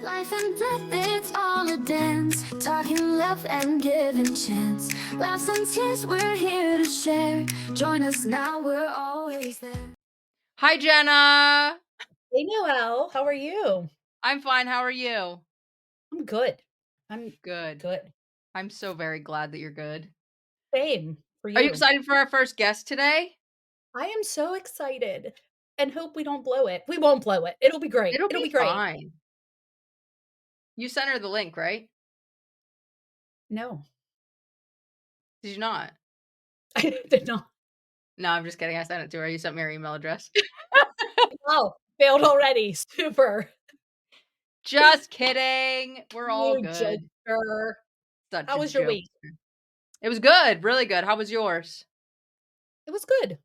Life and death, it's all a dance. Talking love and giving chance. Laughs and tears, we're here to share. Join us now, we're always there. Hi, Genna. Hey, Noelle. How are you? I'm fine. How are you? I'm good. I'm Good. good. I'm so very glad that you're good. Same for Are you you. excited for our first guest today? I am so excited and hope we don't blow it. We won't blow it. It'll be great. It'll It'll be be great. fine. You sent her the link, right? No, Did you not? I did not. No, I'm just kidding. I sent it to her. You sent me her email address. Oh, failed already. Super. Just kidding. We're all You good. joker. Such How a was your week? joker. It was good. Really good. How was yours? It was good.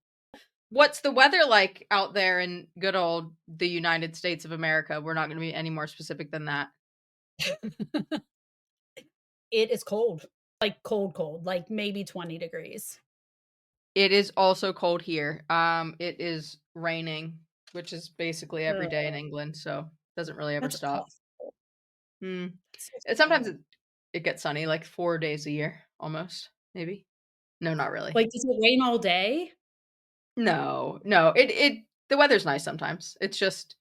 What's the weather like out there in good old the United States of America? We're not going to be any more specific than that. It is cold. Like cold, like maybe 20 degrees. It is also cold here. It is raining, which is basically every day in England, so it doesn't really ever That's stop. tough. Hmm. So Sometimes sad. it gets sunny, like 4 days a year, almost, maybe. No, not really. Like, does it rain all day? No. The weather's nice sometimes. It's just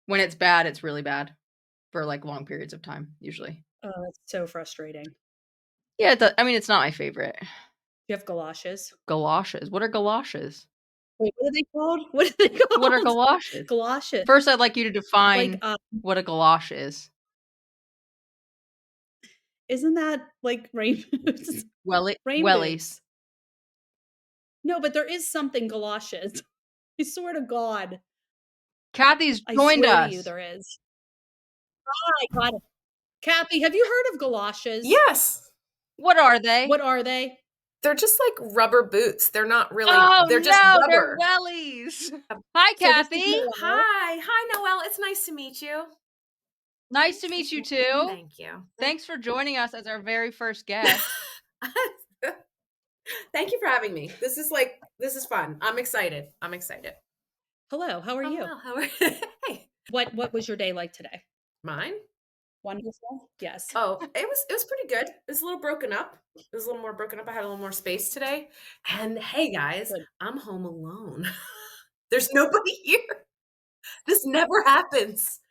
when it's bad, it's really bad for like long periods of time, usually. Oh, that's so frustrating. Yeah, I mean, it's not my favorite. Do you have galoshes? Galoshes. What are galoshes? Wait, what are they called? What are they called? What are galoshes? Galoshes. First, I'd like you to define Like, what a galosh is. isn't that like rain boots? Rain Wellies. boots. No, but there is something galoshes. I swear to God. Cathy's I joined swear us. to you there is. I got it. Cathy, have you heard of galoshes? Yes. What are they? What are they? They're just like rubber boots. They're not really, Oh, they're just no, rubber. they're wellies. Hi, So this is Cathy. Noelle. Hi, Noelle. It's nice to meet you. Nice to meet you, too. Thank you. Thanks for joining us as our very first guest. Thank you for having me. This is fun. I'm excited. Hello, how are I'm you? well. How are you? Hey. What was your day like today? Mine? Wonderful. Yes. Oh, it was pretty good. It was a little broken up. It was a little more broken up. I had a little more space today. And hey guys, Good. I'm home alone. There's nobody here. This never happens.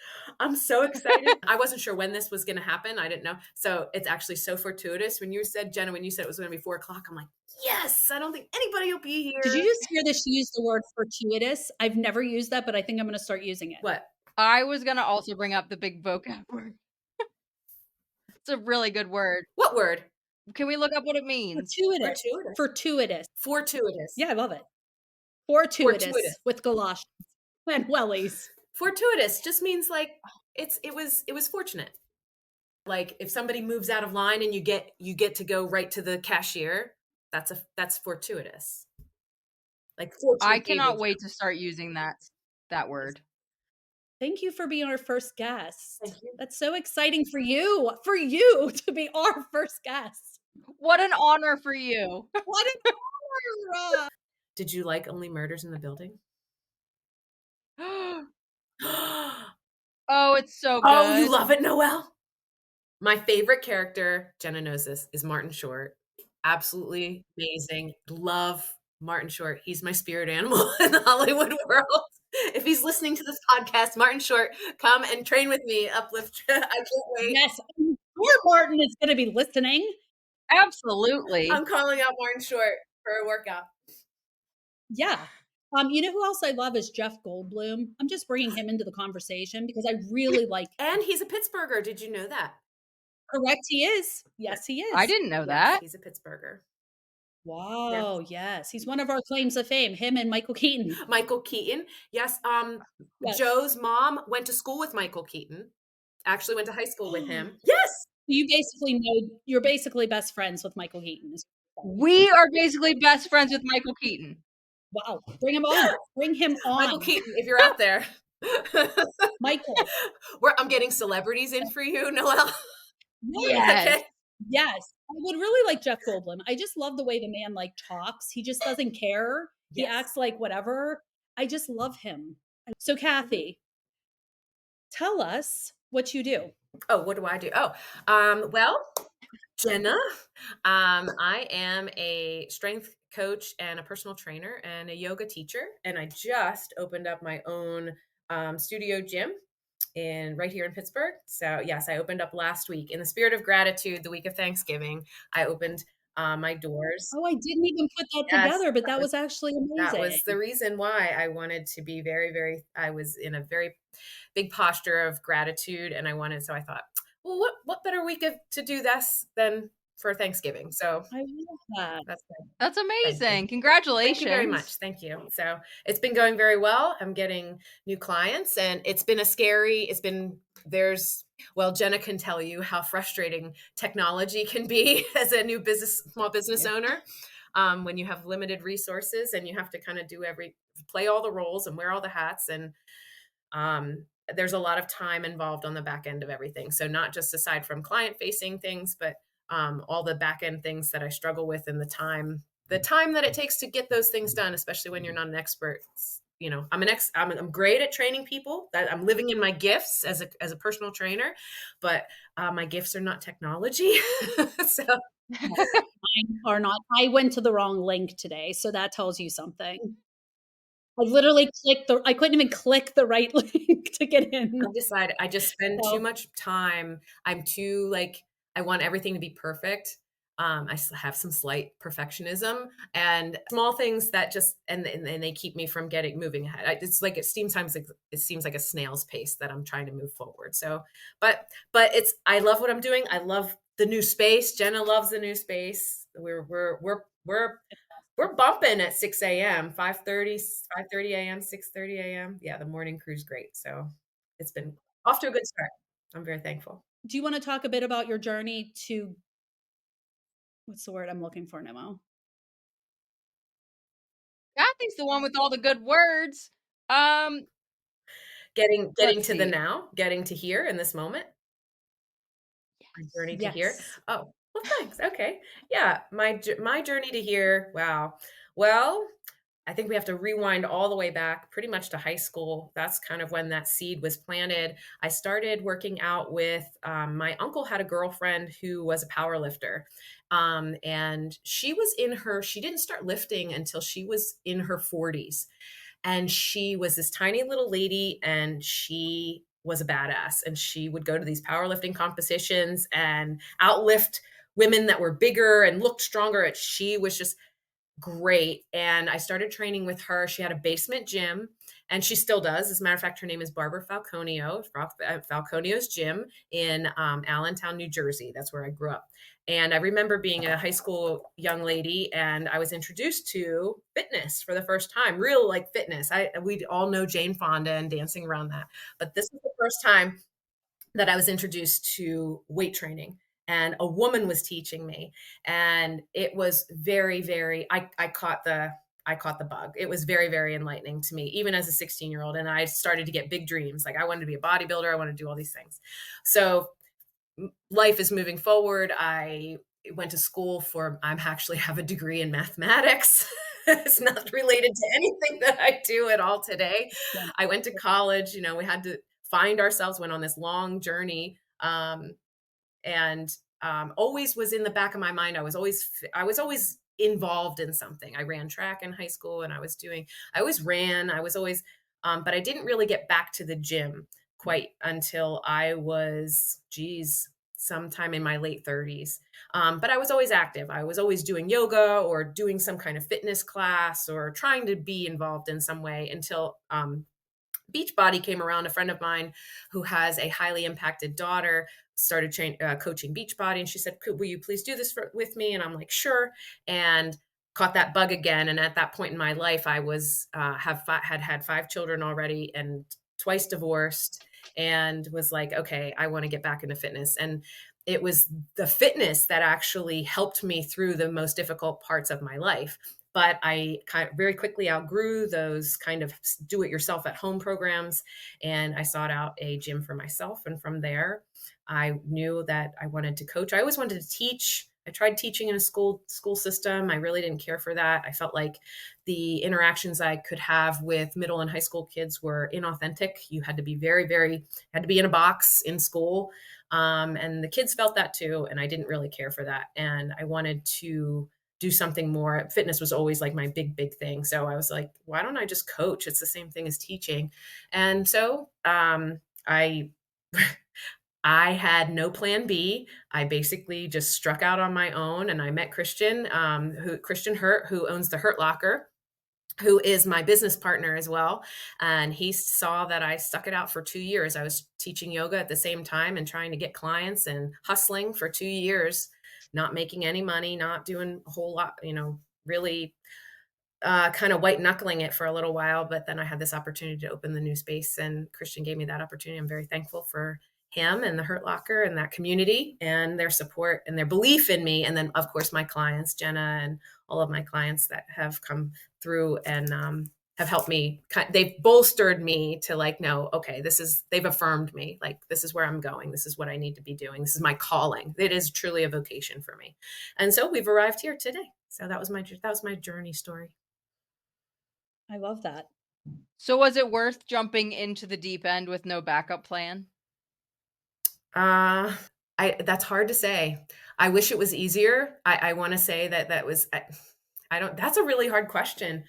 I'm so excited. I wasn't sure when this was going to happen. I didn't know. So it's actually so fortuitous. When you said, Genna, when you said it was going to be 4:00, I'm like, yes, I don't think anybody will be here. Did you just hear that she used the word fortuitous? I've never used that, but I think I'm going to start using it. What? I was going to also bring up the big vocab word. It's a really good word. What word? Can we look up what it means? Fortuitous. Fortuitous. Yeah, I love it. Fortuitous. With galoshes and wellies. Fortuitous just means like it was fortunate. Like if somebody moves out of line and you get to go right to the cashier, that's fortuitous. Like fortune. I cannot wait to start using that word. Thank you for being our first guest. Thank you. That's so exciting for you to be our first guest. What an honor for you. What an honor. Did you like Only Murders in the Building? Oh, it's so good. Oh, you love it, Noelle? My favorite character, Genna knows this, is Martin Short. Absolutely amazing. Love Martin Short. He's my spirit animal in the Hollywood world. If he's listening to this podcast, Martin Short, come and train with me, Uplift. I can't wait. Yes, poor Martin is going to be listening. Absolutely. I'm calling out Martin Short for a workout. Yeah. You know who else I love is Jeff Goldblum. I'm just bringing him into the conversation because I really like him. And he's a Pittsburgher. Did you know that? Correct, he is. Yes, he is. I didn't know that. He's a Pittsburgher. Wow, yes. He's one of our claims of fame, him and Michael Keaton. Michael Keaton. Yes. Yes. Joe's mom went to school with Michael Keaton. Actually went to high school with him. Yes. You're basically best friends with Michael Keaton. We are basically best friends with Michael Keaton. Wow. Bring him on. Bring him on. Michael Keaton, if you're out there. Michael. I'm getting celebrities in for you, Noelle. Yes. Okay. Yes. I would really like Jeff Goldblum. I just love the way the man like talks. He just doesn't care. He acts like whatever. I just love him. So Cathy, tell us what you do. Oh, what do I do? Oh, well, Genna, I am a strength coach and a personal trainer and a yoga teacher, and I just opened up my own studio gym in right here in Pittsburgh. So yes, I opened up last week in the spirit of gratitude, the week of Thanksgiving. I opened my doors. Oh, I didn't even put that Yes, together, but that was actually that amazing. was the reason why I wanted to be I was in a very big posture of gratitude and so I thought, well, what better to do this than for Thanksgiving? So I love that. that's good. That's Thank you. amazing. Thank you very much. Congratulations. Thank you. So it's been going very well. I'm getting new clients and well, Genna can tell you how frustrating technology can be as a small business owner. When you have limited resources and you have to kind of play all the roles and wear all the hats. And there's a lot of time involved on the back end of everything. So not just aside from client facing things, but all the back end things that I struggle with and the time that it takes to get those things done, especially when you're not an expert. You know, I'm great at training people. That I'm living in my gifts as a personal trainer, but my gifts are not technology. So Mine are not. I went to the wrong link today, so that tells you something. I literally I couldn't even click the right link to get in. I've decided I just spend too So much time. I'm too I want everything to be perfect. Have some slight perfectionism and small things that and they keep me from moving ahead. It seems like a snail's pace that I'm trying to move forward. So, but I love what I'm doing. I love the new space. Genna loves the new space. We're bumping at 6 a.m., 5:30 a.m., 6:30 a.m. Yeah, the morning crew's great. So it's been off to a good start. I'm very thankful. do you wanna talk a bit about your journey to what's the word I'm looking for, Nemo? Kathy's the one with all the good words. Um, Getting let's to the see. now, getting to here in this moment, my journey to here. Yes. Oh, well, thanks. Okay. Yeah, my journey to here. Wow. Well, I think we have to rewind all the way back pretty much to high school. That's kind of when that seed was planted. I started working out with my uncle had a girlfriend who was a power lifter. And she didn't start lifting until she was in her 40s. And she was this tiny little lady and she was a badass. And she would go to these powerlifting competitions and outlift women that were bigger and looked stronger. She was just great. And I started training with her. She had a basement gym and she still does. As a matter of fact, her name is Barbara Falconio, Falconio's Gym in Allentown, New Jersey. That's where I grew up. And I remember being a high school young lady and I was introduced to fitness for the first time, real fitness. We all know Jane Fonda and dancing around that. But this was the first time that I was introduced to weight training and a woman was teaching me and it was I caught the bug. It was very, very enlightening to me, even as a 16-year-old. And I started to get big dreams. Like I wanted to be a bodybuilder. I wanted to do all these things. So life is moving forward. I went to school I actually have a degree in mathematics. It's not related to anything that I do at all today. I went to college, we had to find ourselves, went on this long journey. And always was in the back of my mind. I was always involved in something. I ran track in high school and I always ran. But I didn't really get back to the gym quite until I was, sometime in my late 30s. But I was always active. I was always doing yoga or doing some kind of fitness class or trying to be involved in some way until Beachbody came around. A friend of mine who has a highly impacted daughter started coaching Beachbody, and she said, will you please do this with me? And I'm like, sure. And caught that bug again. And at that point in my life, I was had 5 children already and twice divorced, and was like, okay, I want to get back into fitness. And it was the fitness that actually helped me through the most difficult parts of my life. But I very quickly outgrew those kind of do-it-yourself at home programs, and I sought out a gym for myself. And from there, I knew that I wanted to coach. I always wanted to teach. I tried teaching in a school system. I really didn't care for that. I felt like the interactions I could have with middle and high school kids were inauthentic. You had to be had to be in a box in school. And the kids felt that too. And I didn't really care for that. And I wanted to do something more. Fitness was always like my big thing. So I was like, why don't I just coach? It's the same thing as teaching. And so I I had no plan B. I basically just struck out on my own, and I met Christian, Christian Hurt, who owns the Hurt Locker, who is my business partner as well. And he saw that I stuck it out for 2 years. I was teaching yoga at the same time and trying to get clients and hustling for 2 years, not making any money, not doing a whole lot, really kind of white knuckling it for a little while. But then I had this opportunity to open the new space, and Christian gave me that opportunity. I'm very thankful for him and the Hurt Locker and that community and their support and their belief in me. And then, of course, my clients, Genna and all of my clients that have come through and have helped me. They've bolstered me to like, no, okay, they've affirmed me. Like, this is where I'm going. This is what I need to be doing. This is my calling. It is truly a vocation for me. And so we've arrived here today. So that was my journey story. I love that. So was it worth jumping into the deep end with no backup plan? That's hard to say. I wish it was easier. I want to say that was, I don't, that's a really hard question.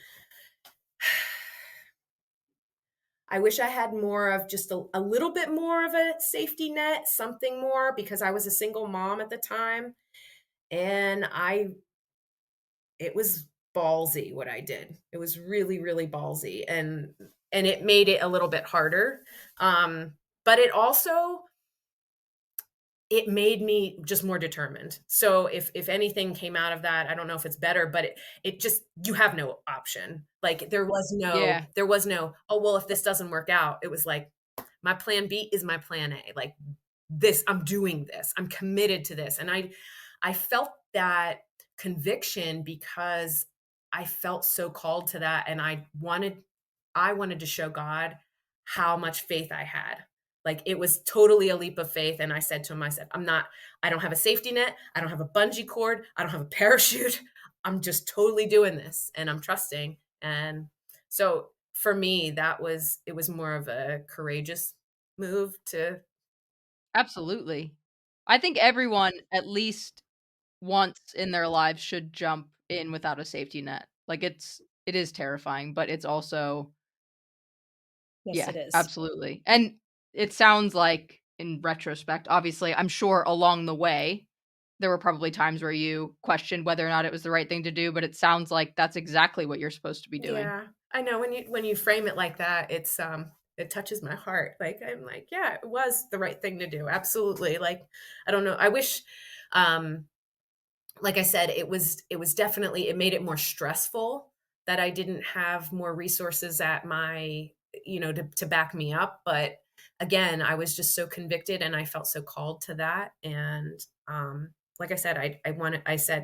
I wish I had more of just a little bit more of a safety net, something more, because I was a single mom at the time, and it was ballsy what I did. It was really, really ballsy, and it made it a little bit harder. But it made me just more determined. So if anything came out of that, I don't know if it's better, but it just, you have no option. Like there was no, oh, well, if this doesn't work out, it was like, my plan B is my plan A. Like this, I'm doing this, I'm committed to this. And I felt that conviction because I felt so called to that. And I wanted to show God how much faith I had. Like it was totally a leap of faith. And I said to him, I don't have a safety net. I don't have a bungee cord. I don't have a parachute. I'm just totally doing this and I'm trusting. And so for me, it was more of a courageous move to. Absolutely. I think everyone at least once in their lives should jump in without a safety net. Like it is terrifying, but it's also Yes, it is. absolutely. And it sounds like in retrospect, obviously, I'm sure along the way there were probably times where you questioned whether or not it was the right thing to do, but it sounds like that's exactly what you're supposed to be doing. Yeah. I know when you frame it like that, it's it touches my heart. Like I'm like, yeah, it was the right thing to do. Absolutely. Like I don't know. I wish like I said, it was definitely, it made it more stressful that I didn't have more resources at my, to back me up. But again, I was just so convicted and I felt so called to that. And like I said,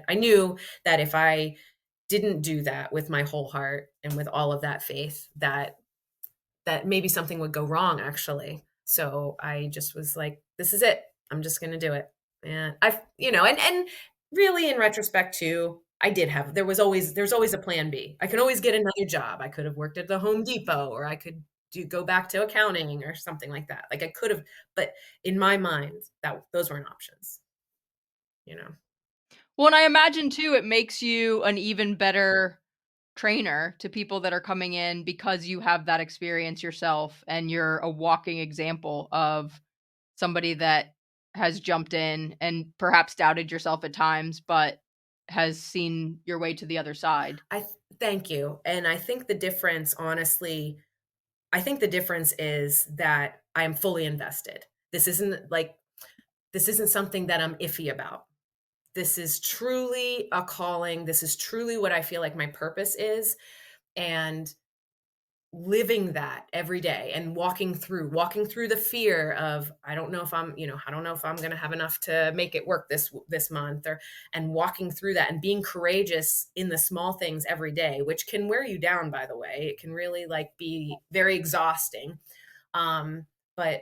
I knew that if I didn't do that with my whole heart and with all of that faith, that maybe something would go wrong actually. So I just was like, this is it. I'm just going to do it. And and really in retrospect too, there's always a plan B. I can always get another job. I could have worked at the Home Depot, or I could go back to accounting or something like that. Like I could have, but in my mind those weren't options, Well, and I imagine too, it makes you an even better trainer to people that are coming in because you have that experience yourself and you're a walking example of somebody that has jumped in and perhaps doubted yourself at times, but has seen your way to the other side. Thank you. And I think the difference, honestly, is that I am fully invested. This isn't something that I'm iffy about. This is truly a calling. This is truly what I feel like my purpose is. And living that every day and walking through the fear of, I don't know if I'm going to have enough to make it work this month, and walking through that and being courageous in the small things every day, which can wear you down, by the way. It can really be very exhausting. But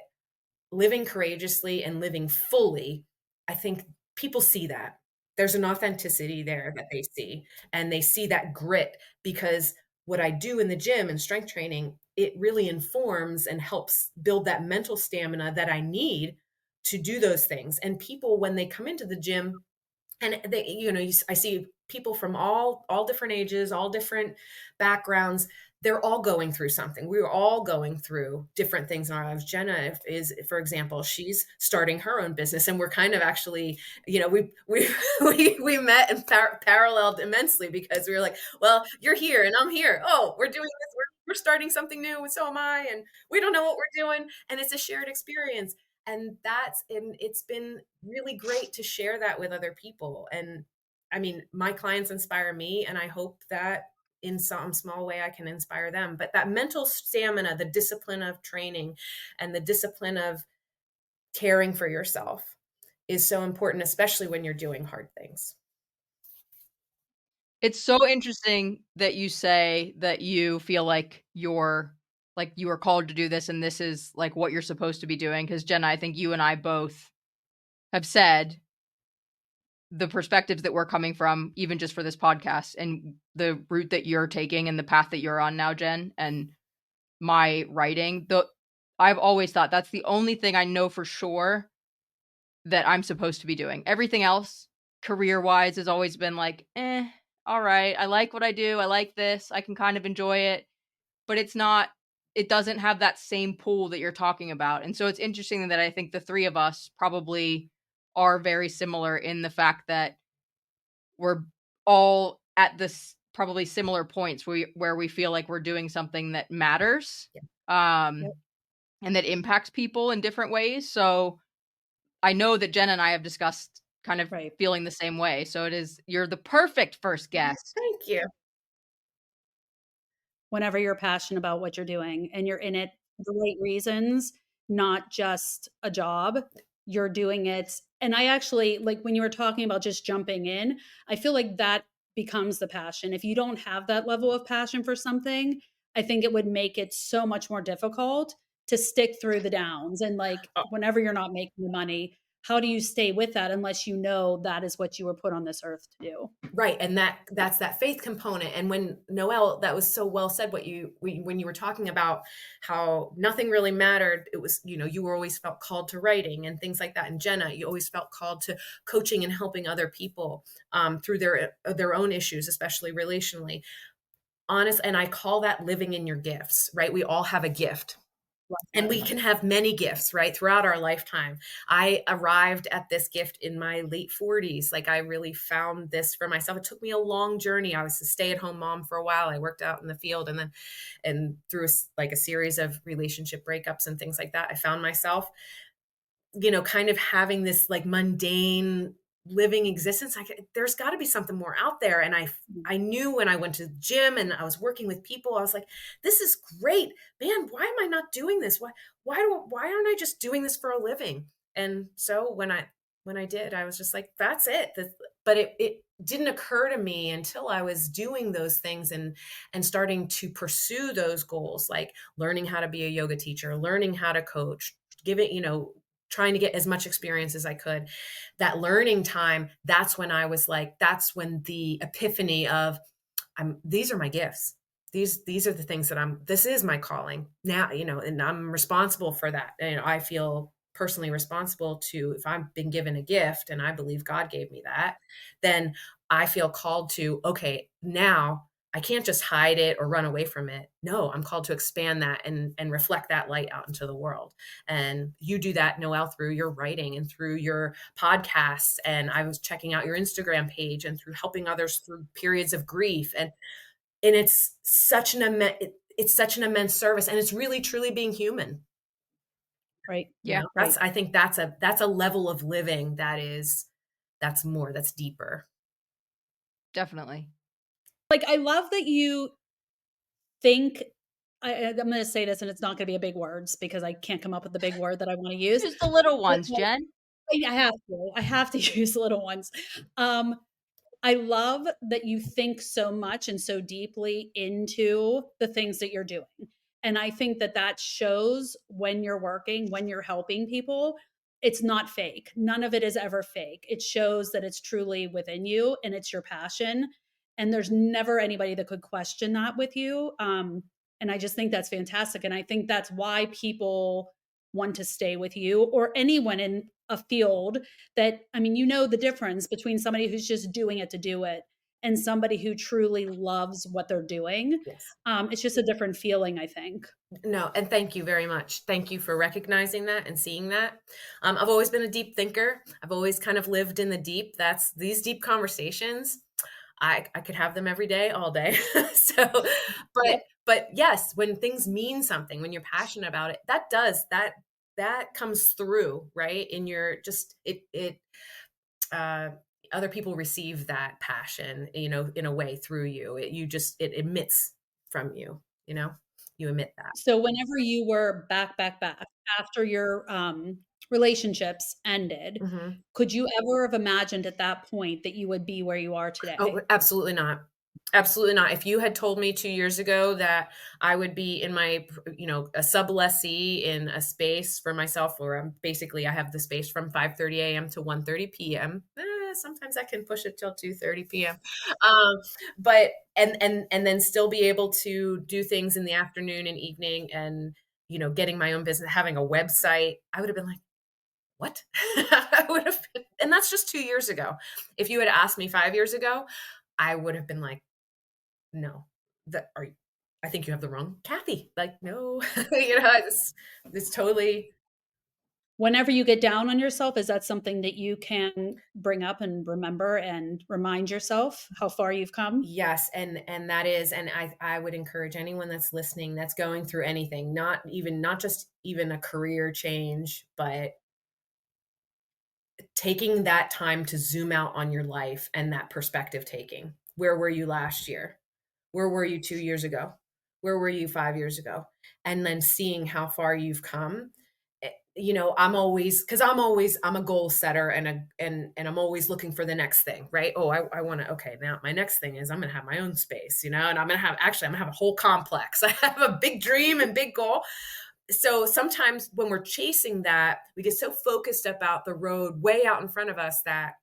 living courageously and living fully, I think people see that. There's an authenticity there that they see, and they see that grit, because what I do in the gym and strength training, it really informs and helps build that mental stamina that I need to do those things. And people, when they come into the gym, and they, I see people from all different ages, all different backgrounds. They're all going through something. We're all going through different things in our lives. Genna is, for example, she's starting her own business, and we're kind of actually, we met and paralleled immensely, because we were like, well, you're here and I'm here. Oh, we're doing this. We're starting something new, and so am I. And we don't know what we're doing, and it's a shared experience. And it's been really great to share that with other people. And I mean, my clients inspire me, and I hope that in some small way I can inspire them. But that mental stamina, the discipline of training and the discipline of caring for yourself is so important, especially when you're doing hard things. It's so interesting that you say that you feel like you are called to do this, and this is like what you're supposed to be doing. Because Genna, I think you and I both have said the perspectives that we're coming from, even just for this podcast, and the route that you're taking and the path that you're on now, Jen, and my writing. I've always thought that's the only thing I know for sure that I'm supposed to be doing. Everything else, career-wise, has always been like, all right, I like what I do. I like this. I can kind of enjoy it, but it doesn't have that same pull that you're talking about. And so it's interesting that I think the three of us probably are very similar in the fact that we're all at this probably similar points where we feel like we're doing something that matters, and that impacts people in different ways. So I know that Jen and I have discussed kind of feeling the same way. So you're the perfect first guest. Thank you. Whenever you're passionate about what you're doing and you're in it for the right reasons, not just a job, you're doing it. And I actually, like when you were talking about just jumping in, I feel like that becomes the passion. If you don't have that level of passion for something, I think it would make it so much more difficult to stick through the downs. And like whenever you're not making the money, how do you stay with that unless you know that is what you were put on this earth to do? Right. And that's that faith component. And when Noelle, that was so well said, when you were talking about how nothing really mattered, it was, you were always felt called to writing and things like that. And Genna, you always felt called to coaching and helping other people through their own issues, especially relationally. And I call that living in your gifts, right? We all have a gift. And we can have many gifts, right, throughout our lifetime. I arrived at this gift in my late 40s. Like I really found this for myself. It took me a long journey. I was a stay-at-home mom for a while. I worked out in the field, and through a series of relationship breakups and things like that, I found myself, kind of having this like mundane living existence. There's got to be something more out there. And I knew when I went to the gym and I was working with people, I was like, this is great, man. Why am I not doing this? Why aren't I just doing this for a living? And so when I did, I was just like, that's it. But it didn't occur to me until I was doing those things and starting to pursue those goals, like learning how to be a yoga teacher, learning how to coach, trying to get as much experience as I could. That learning time, that's when that's when the epiphany of these are my gifts. These are the things that this is my calling now, and I'm responsible for that. And I feel personally responsible if I've been given a gift and I believe God gave me that, then I feel called to, okay, now I can't just hide it or run away from it. No, I'm called to expand that and reflect that light out into the world. And you do that, Noelle, through your writing and through your podcasts. And I was checking out your Instagram page and through helping others through periods of grief. And it's such an immense service. And it's really, truly being human. Right. Yeah. I think that's a level of living that's deeper. Definitely. Like, I love that you think, I'm going to say this and it's not going to be a big words because I can't come up with the big word that I want to use. Just the little ones, Jen. I have to use little ones. I love that you think so much and so deeply into the things that you're doing. And I think that shows when you're working, when you're helping people, it's not fake. None of it is ever fake. It shows that it's truly within you and it's your passion. And there's never anybody that could question that with you. And I just think that's fantastic. And I think that's why people want to stay with you or anyone in a field that, I mean, you know the difference between somebody who's just doing it to do it and somebody who truly loves what they're doing. Yes. It's just a different feeling, I think. No, and thank you very much. Thank you for recognizing that and seeing that. I've always been a deep thinker. I've always kind of lived in the deep. That's these deep conversations. I could have them every day, all day. So, Yep. but yes, when things mean something, when you're passionate about it, that comes through, right? In your just it uh other people receive that passion, in a way through you. It emits from you, you emit that. So whenever you were back after your relationships ended, Mhm. could you ever have imagined at that point that you would be where you are Oh, today? absolutely not. Absolutely not. If you had told me 2 years ago that I would be in a sublessee in a space for myself where I have the space from 5:30 AM to 1:30 PM. Sometimes I can push it till 2:30 PM. Um, but and then still be able to do things in the afternoon and evening and, getting my own business, having a website, I would have been like, "What?" I would have been, and that's just 2 years ago. If you had asked me 5 years ago, I would have been like, "No, that are I think you have the wrong Cathy." Like, no, it's totally. Whenever you get down on yourself, is that something that you can bring up and remember and remind yourself how far you've come? Yes, and that is, and I would encourage anyone that's listening that's going through anything, not just even a career change, but taking that time to zoom out on your life and that perspective taking. Where were you last year? Where were you 2 years ago? Where were you 5 years ago? And then seeing how far you've come. I'm a goal setter and I'm always looking for the next thing, right? Oh, I want to, okay, now my next thing is I'm going to have my own space, and I'm going to have a whole complex. I have a big dream and big goal. So sometimes when we're chasing that, we get so focused about the road way out in front of us that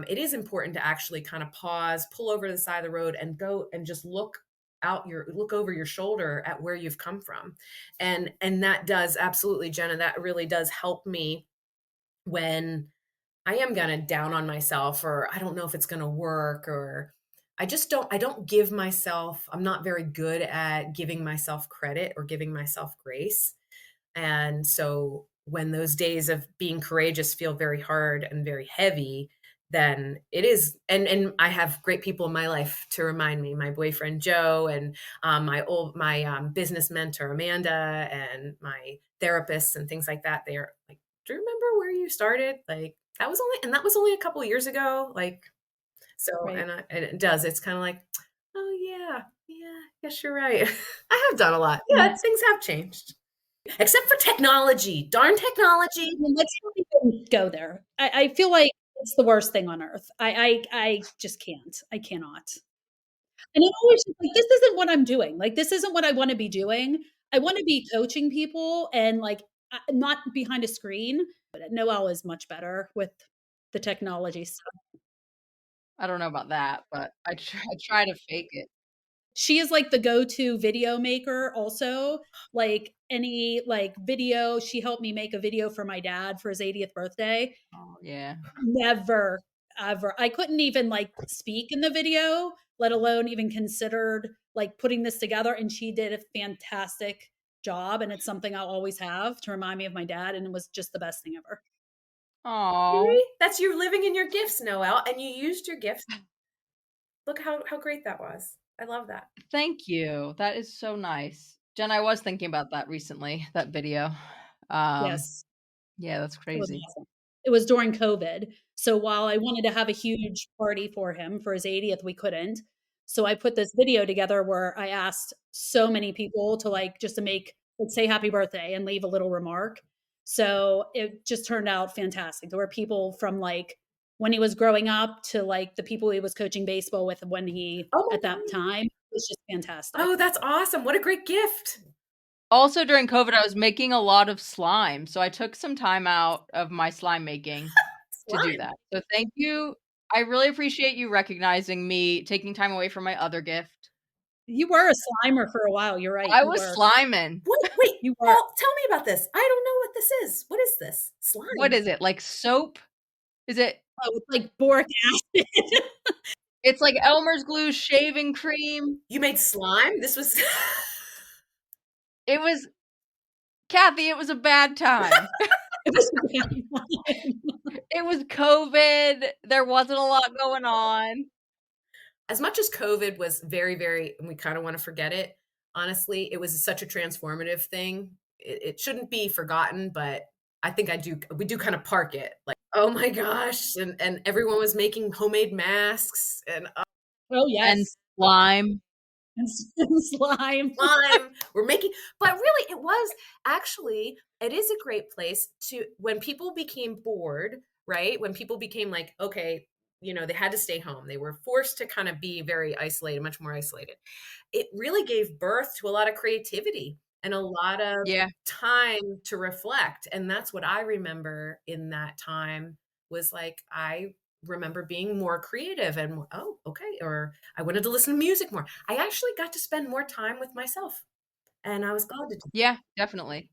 it is important to actually kind of pause, pull over to the side of the road, and go and just look over your shoulder at where you've come from. And that does absolutely, Genna, that really does help me when I am gonna down on myself, or I don't know if it's gonna work, or I don't give myself, I'm not very good at giving myself credit or giving myself grace. And so when those days of being courageous feel very hard and very heavy, then it is, and I have great people in my life to remind me, my boyfriend Joe, and my business mentor Amanda, and my therapists and things like that. They're like, "Do you remember where you started? Like that was only a couple years ago." Like, so, Right. and it does. It's kind of like, "Oh yeah, yeah, yes, you're right. I have done a lot. And Yeah, that's, things have changed." Except for technology. Darn technology. well, let's not even go there. I feel like it's the worst thing on earth. I just can't. I cannot. And I'm always just like, this isn't what I'm doing. Like, this isn't what I want to be doing. I want to be coaching people and like not behind a screen. But Noelle is much better with the technology stuff. I don't know about that, but I try to fake it. She is like the go-to video maker also. Like any like video, she helped me make a video for my dad for his 80th birthday. Oh, yeah. Never, ever. I couldn't even like speak in the video, let alone even considered like putting this together. And she did a fantastic job. And it's something I'll always have to remind me of my dad. And it was just the best thing ever. Oh, See? That's you living in your gifts, Noelle, and you used your gifts. Look how great that was. I love that. thank you. That is so nice. Jen, I was thinking about that recently, that video. Um, Yes. yeah, that's It was crazy. awesome. It was during COVID. So while I wanted to have a huge party for him for his 80th, we couldn't. So I put this video together where I asked so many people to like just to make, let's say happy birthday and leave a little remark. So it just turned out fantastic. There were people from like when he was growing up to like the people he was coaching baseball with when he Oh at my that god. time. It was just fantastic. Oh, that's awesome. What a great gift. Also, during COVID, I was making a lot of slime, so I took some time out of my slime making to do Slime. that. So thank you. I really appreciate you recognizing me taking time away from my other gift. You were a Slimer for a while. You're right. I You was were. sliming. Wait, You were. Paul, tell me about this. I don't know what this is. What is this? Slime. What is it? Like soap? Is it? Oh, it's like boric acid. It's like Elmer's glue shaving cream. You made slime? This was It was Cathy, it was a bad time. It was a bad time. It was COVID. There wasn't a lot going on. as much as COVID was very, very, and we kind of want to forget it, honestly, it was such a transformative thing. It shouldn't be forgotten, but I think we do kind of park it like, oh my gosh. And everyone was making homemade masks and Oh, And yes. slime. And slime. slime. We're making, but really it was actually, it is a great place to, when people became bored, right? When people became like, okay, you know, they had to stay home. They were forced to kind of be very isolated, much more isolated. It really gave birth to a lot of creativity and a lot of Yeah. time to reflect. And that's what I remember in that time was like, I remember being more creative and more, oh, okay. Or I wanted to listen to music more. I actually got to spend more time with myself. And I was glad to do. Yeah, definitely.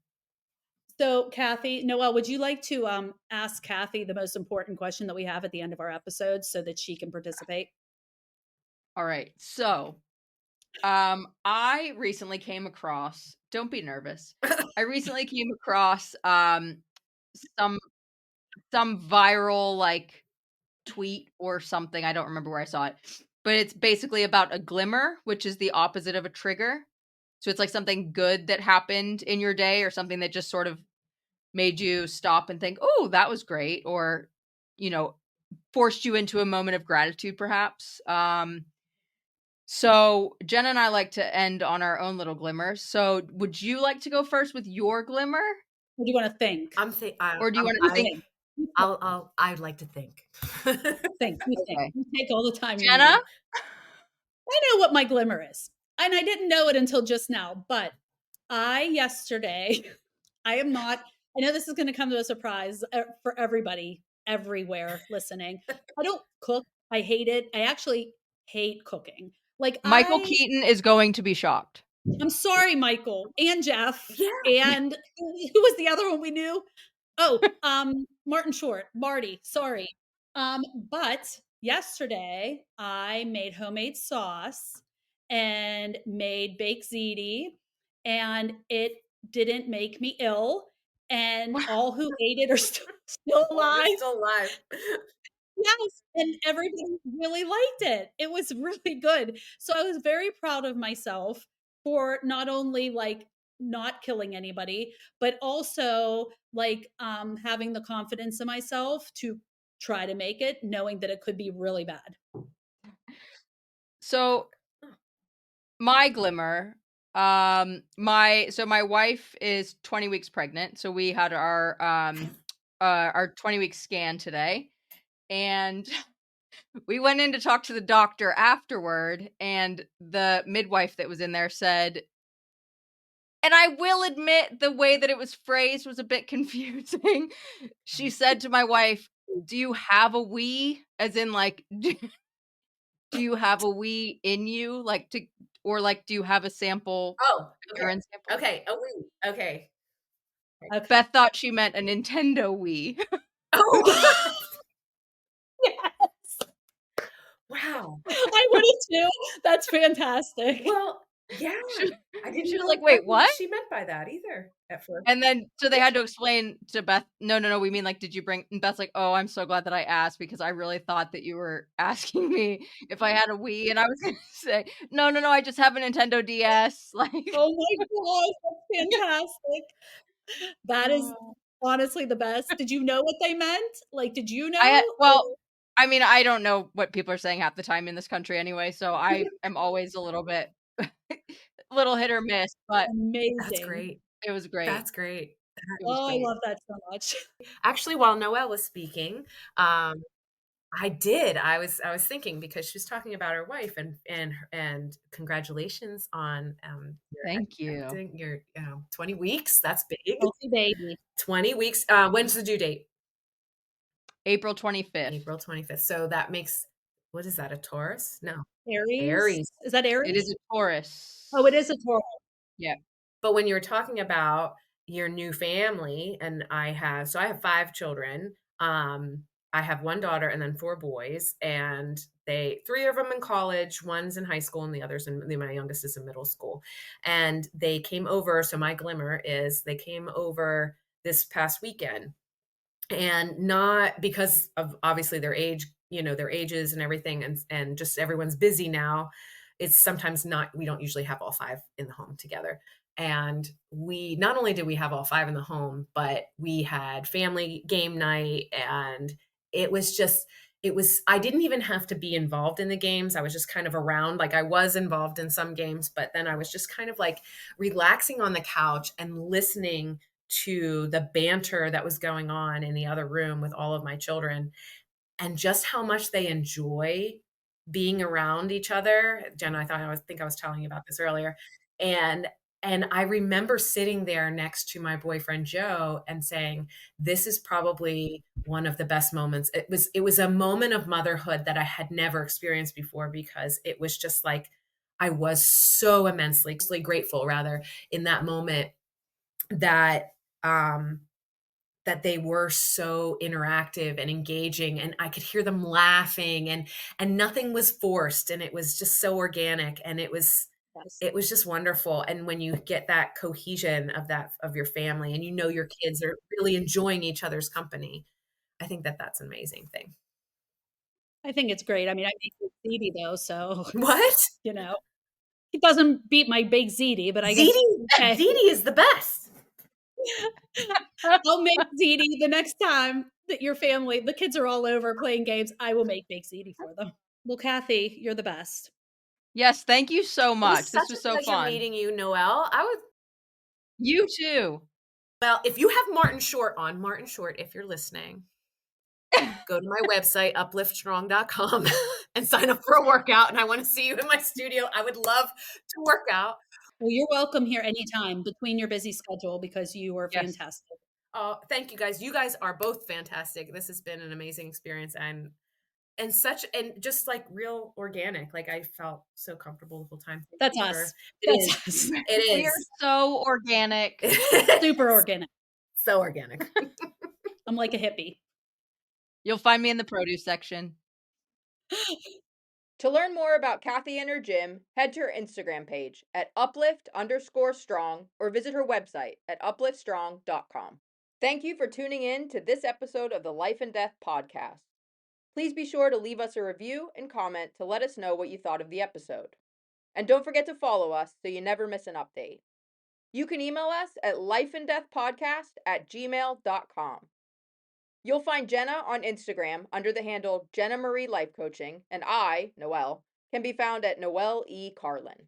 So, Cathy, Noelle, would you like to ask Cathy the most important question that we have at the end of our episode so that she can participate? All right. So, I recently came across, don't be nervous. I recently came across some viral like tweet or something. I don't remember where I saw it. But it's basically about a glimmer, which is the opposite of a trigger. So it's like something good that happened in your day or something that just sort of made you stop and think, "Oh, that was great," or you know, forced you into a moment of gratitude perhaps. So Jen and I like to end on our own little glimmers. So would you like to go first with your glimmer? Or do you want to think? Or do you want to think? I'd like to think. Think. You think. Okay. You take all the time you Jenna? need. I know what my glimmer is. And I didn't know it until just now, but yesterday, I am not, I know this is going to come to a surprise for everybody everywhere listening. I don't cook. I hate it. I actually hate cooking. Like Michael Keaton is going to be shocked. I'm sorry, Michael and Jeff. Yeah. And who was the other one we knew? Oh, Martin Short, Marty, sorry. But yesterday I made homemade sauce and made baked ziti, and it didn't make me ill. And all who ate it are still alive. We're still alive. Yes, and everybody really liked it. It was really good. So I was very proud of myself for not only like not killing anybody, but also like having the confidence in myself to try to make it, knowing that it could be really bad. So my glimmer, my wife is 20 weeks pregnant, so we had our 20-week scan today, and we went in to talk to the doctor afterward, and the midwife that was in there said, and I will admit the way that it was phrased was a bit confusing. She said to my wife, "Do you have a wee?" As in like, do you have a wee in you? Like to, or like, do you have a sample? Oh, A urine sample? okay. Oh, wait. Okay. Okay. Beth thought she meant a Nintendo Wii. Oh, Yes. wow. I would have too. That's fantastic. Well, yeah. I didn't She was know like, "Wait, what?" she meant by that either at first. And then, so they had to explain to Beth, no, we mean like, did you bring, and Beth's like, "Oh, I'm so glad that I asked because I really thought that you were asking me if I had a Wii." And I was going to say, no, I just have a Nintendo DS. Like, Oh my gosh, that's fantastic. That is honestly the best. Did you know what they meant? Like, did you know? I mean, I don't know what people are saying half the time in this country anyway, so I am always a little bit, little hit or miss, but Amazing. That's great. it was great. That's great. It was Oh, I great. love that so much. Actually, while Noelle was speaking, I did. I was thinking because she was talking about her wife and congratulations on Thank you. your 20 weeks. That's big. Healthy baby. 20 weeks. When's the due date? April 25th. April 25th. So that makes what is that? A Taurus? No, Aries? Aries. Is that Aries? It is a Taurus. Oh, it is a Taurus. Yeah. But when you were talking about your new family, and I have 5 children. I have 1 daughter and then 4 boys, and 3 of them in college, one's in high school, and the others my youngest is in middle school. And they came over. So my glimmer is they came over this past weekend, and not because of obviously their age, their ages and everything, and just everyone's busy now. It's sometimes not, we don't usually have all 5 in the home together. And we not only did we have all 5 in the home, but we had family game night, and it was I didn't even have to be involved in the games. I was just kind of around. Like, I was involved in some games, but then I was just kind of like relaxing on the couch and listening to the banter that was going on in the other room with all of my children, and just how much they enjoy being around each other. Jenna, I think I was telling you about this earlier. And I remember sitting there next to my boyfriend Joe and saying, this is probably one of the best moments. It was a moment of motherhood that I had never experienced before, because it was just like, I was so immensely grateful, rather, in that moment, that that they were so interactive and engaging, and I could hear them laughing, and nothing was forced, and it was just so organic, and it was just wonderful. And when you get that cohesion of your family, and your kids are really enjoying each other's company, I think that's an amazing thing. I think it's great. I mean, I make ziti though, so What? It doesn't beat my baked ziti, but I guess ziti is the best. I'll make ziti the next time that the kids are all over playing games. I will make baked ziti for them. Well, Cathy, you're the best. Yes, thank you so much. This was so fun meeting you, Noelle. You too. Well, if you have Martin Short, if you're listening, go to my website, upliftstrong.com, and sign up for a workout. And I want to see you in my studio. I would love to work out. Well, you're welcome here anytime between your busy schedule, because you were fantastic. Oh, thank you guys. You guys are both fantastic. This has been an amazing experience, and just like real organic. Like, I felt so comfortable the whole time. That's us. It is. We are so organic. Super organic. So organic. I'm like a hippie. You'll find me in the produce section. To learn more about Cathy and her gym, head to her Instagram page at uplift_strong or visit her website at upliftstrong.com. Thank you for tuning in to this episode of the Life and Death podcast. Please be sure to leave us a review and comment to let us know what you thought of the episode. And don't forget to follow us so you never miss an update. You can email us at lifeanddeathpodcast@gmail.com. You'll find Genna on Instagram under the handle Genna Marie Life Coaching, and I, Noelle, can be found at Noelle E. Carlin.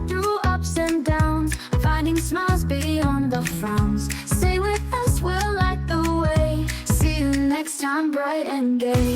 Through ups and downs, finding smiles beyond the frowns. Stay with us, we'll light the way. See you next time, bright and gay.